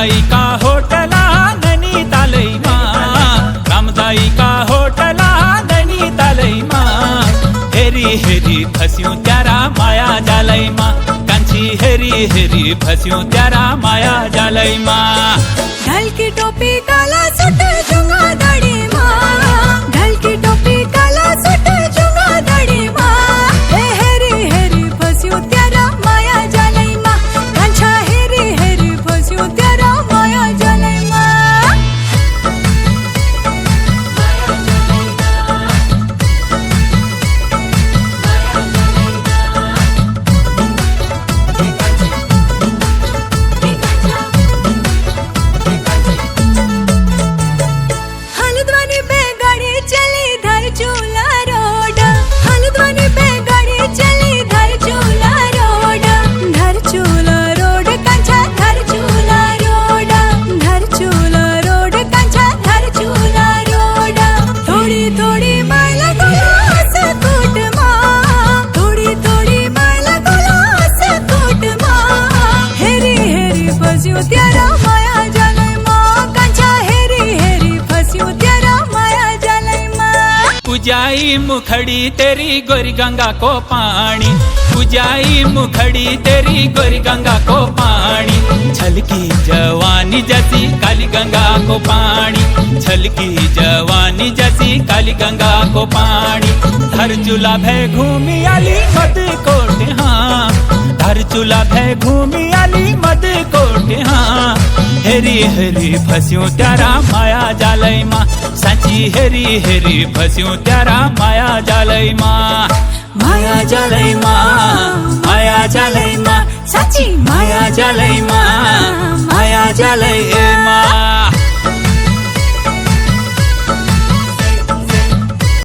रामदाई का होटला नैनीतालैमा, रामदाई का होटला नैनीतालैमा, हेरी हेरी फस्यौं त्यारा माया जालैमा, कान्छी हेरी हेरी फस्यौं त्यारा माया जालैमा। ढल की टोपी काला सूट जुंगा दाढ़ीमा, ढल की टोपी काला सूट जुंगा दाढ़ीमा, हेरी हेरी फस्यौं त्यारा माया जालैमा, कान्छा हेरी हेरी फस्यौं त्यारा माया जालैमा। हल्द्वानी पे गाड़ी चली धारचूला रोड, हल्द्वानी पे गाड़ी चली धारचूला रोड, धारचूला रोड कांचा धारचूला रोड, धारचूला रोड कांचा धारचूला रोड। थोड़ी थोड़ी मायला गोलास कोट मा, थोड़ी थोड़ी मायला गोलास कोट मा, हेरी हेरी फस्यौं त्यारा माया जालैमा, कांचा हेरी हेरी फस्यौं त्यारा माया जालैमा। पूजाई मुखड़ी तेरी गोरी गंगा को पानी, पूजाई मुखड़ी तेरी गोरी गंगा को पानी, छलकी जवानी जैसी काली गंगा को पानी, छलकी जवानी जैसी काली गंगा को पानी। धारचूला भय घूमी आली मद कोट हाँ, धारचूला भय घूमी आली मद कोट हाँ, हेरी हेरी फस्यौं त्यारा माया जालैमा, साँची हेरी हेरी फस्यौं त्यारा माया जालैमा। माया जालैमा, माया जालैमा, साँची माया जालैमा, माया जालै